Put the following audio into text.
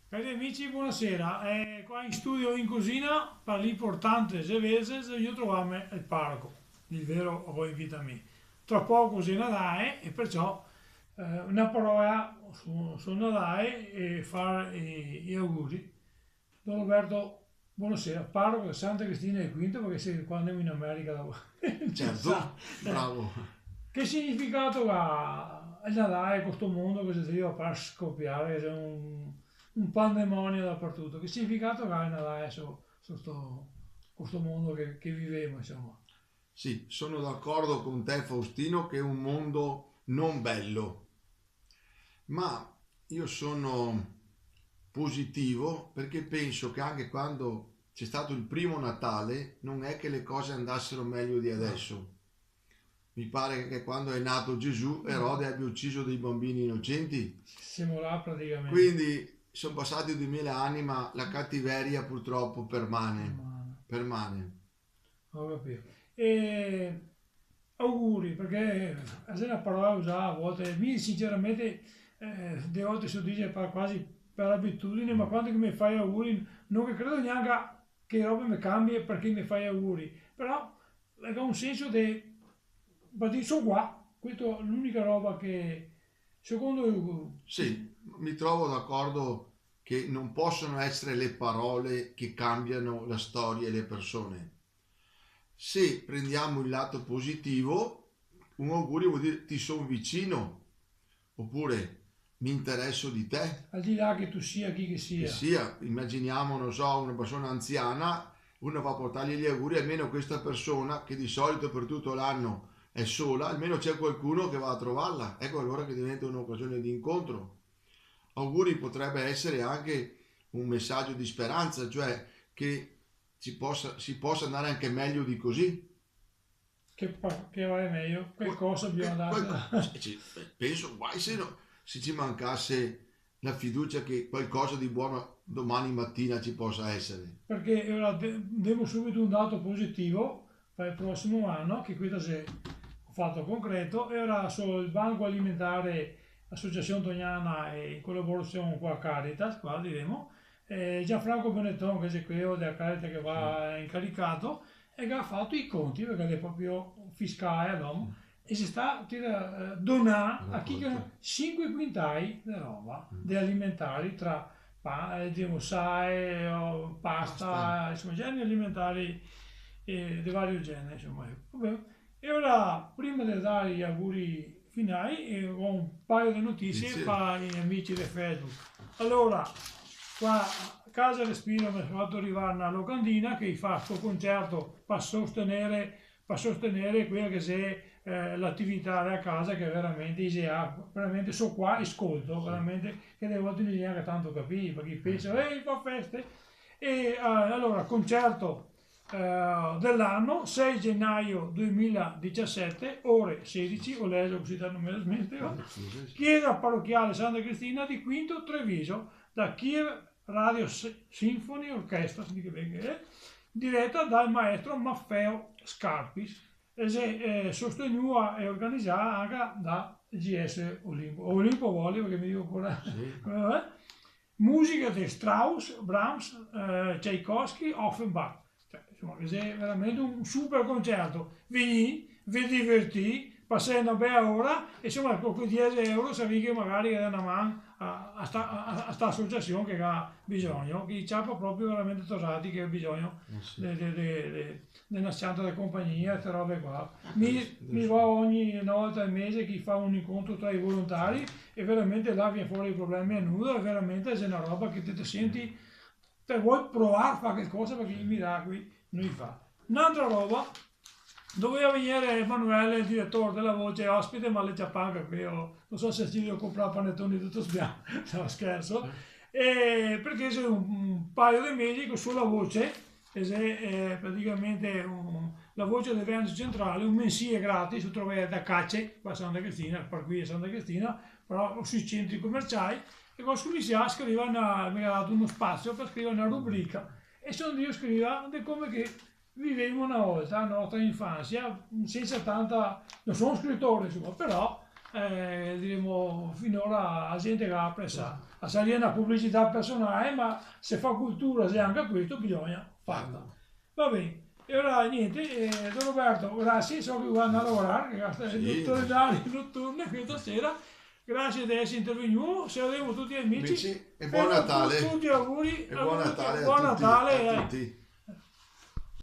Cari amici, buonasera. Qua in studio in cucina per l'importante Gevese io troviamo il parco, il vero voi invita me. Tra poco si Nadale e perciò una parola su Nadale e fare gli auguri. Don Roberto, buonasera. Parroco di Santa Cristina di Quinto perché sei quando andiamo in America ci sa. Certo, bravo. Che significato ha il Natale, questo mondo che si deve far scoppiare, c'è un pandemonio dappertutto. Che significato ha il Natale su questo mondo che viviamo, insomma? Sì, sono d'accordo con te Faustino che è un mondo non bello, ma io sono positivo perché penso che anche quando c'è stato il primo Natale non è che le cose andassero meglio di No. adesso. Mi pare che quando è nato Gesù Erode abbia ucciso dei bambini innocenti, Siamo là praticamente. quindi sono passati 2000 anni ma la cattiveria purtroppo permane, Ma, permane. ho capito. E auguri, perché è una parola usata a volte, mi sinceramente, de volte si dice quasi per abitudine, ma quando che mi fai auguri, non che credo neanche che roba mi cambia perché mi fai auguri, però ha un senso di, sono qua, questa è l'unica roba che, secondo, Sì, mi trovo d'accordo che non possono essere le parole che cambiano la storia e le persone. Se prendiamo il lato positivo, un augurio vuol dire ti sono vicino, oppure mi interesso di te, al di là che tu sia chi che che sia, sia, immaginiamo, non so, una persona anziana, uno va a portargli gli auguri, almeno questa persona che di solito per tutto l'anno è sola, almeno c'è qualcuno che va a trovarla, ecco allora che diventa un'occasione di incontro. Auguri potrebbe essere anche un messaggio di speranza, cioè che si possa andare anche meglio di così. che va meglio, qualcosa bisogna darsi. Penso, guai se ci mancasse la fiducia che qualcosa di buono domani mattina ci possa essere. Perché ora devo subito un dato positivo per il prossimo anno, che questo è un fatto concreto, e ora sul Banco Alimentare Associazione Toniana e in collaborazione con la Caritas, qua diremo, Gianfranco Benetton, che è quello della Caritas che va incaricato, e che ha fatto i conti, perché è proprio fiscale all'uomo, e si sta donare a chi che Raccolta. 5 quintali di roba, di alimentari tra diciamo, sai, o Basta. pasta, insomma, generi alimentari di vario genere, insomma. Vabbè. E ora, prima di dare gli auguri finali, ho un paio di notizie Dice, per gli amici di Facebook. Allora, qua a casa Respiro mi è fatto arrivare una locandina che fa questo concerto per sostenere quella che è l'attività a casa che veramente si ha, veramente so qua e ascolto, sì. veramente che delle volte non neanche tanto capire, perché pensa, ehi, fa feste. E allora, concerto dell'anno, 6 gennaio 2017, ore 16, ho letto così non me la smetto, chiesa parrocchiale Santa Cristina di Quinto Treviso, da Kiev Radio Symphony Orchestra, diretta dal maestro Maffeo Scarpis, e sostenuta e organizzata anche da GS Olimpo. Olimpo voglio perché mi dico ancora. Sì. Musica di Strauss, Brahms, Tchaikovsky, Offenbach. Cioè, insomma, è veramente un super concerto. Vi divertì, passai una bella ora e insomma con quei 10 euro sapevi che magari era una mano a sta associazione che ha bisogno, che c'ha proprio veramente tosati che ha bisogno Sì. di una santa di compagnia, queste robe qua. Mi Adesso- va ogni una volta al mese chi fa un incontro tra i volontari e veramente là viene fuori i problemi a nudo e veramente c'è una roba che te senti, te vuoi provare a fare qualcosa perché i miracoli non li fa. Un'altra roba, doveva venire Emanuele, il direttore della voce, ospite, ma le già paga qui, non so se ci devo comprare panettoni tutto sbianco, no scherzo, e perché c'è un paio di mesi che sulla voce, che è praticamente la voce del Veneto centrale, un mensile gratis, si trova da Cacce, qua a Santa Cristina, per qui a Santa Cristina, però sui centri commerciali, e con Sculisia scrive mi ha dato uno spazio per scrivere una rubrica, e sono io scrivo di come che vivevamo una volta, la nostra infanzia, senza tanta, non sono scrittore insomma, però diremo finora la gente che ha apprezzato. A salire una pubblicità personale, ma se fa cultura, se anche questo bisogna farla. Va bene. E ora niente, Don Roberto, grazie, so che vanno a lavorare, che Sì. notturne questa sera. Grazie di essere intervenuto, salutiamo tutti gli amici. E buon Natale. Tutti auguri. E buon Natale Buon a tutti. Natale. A tutti.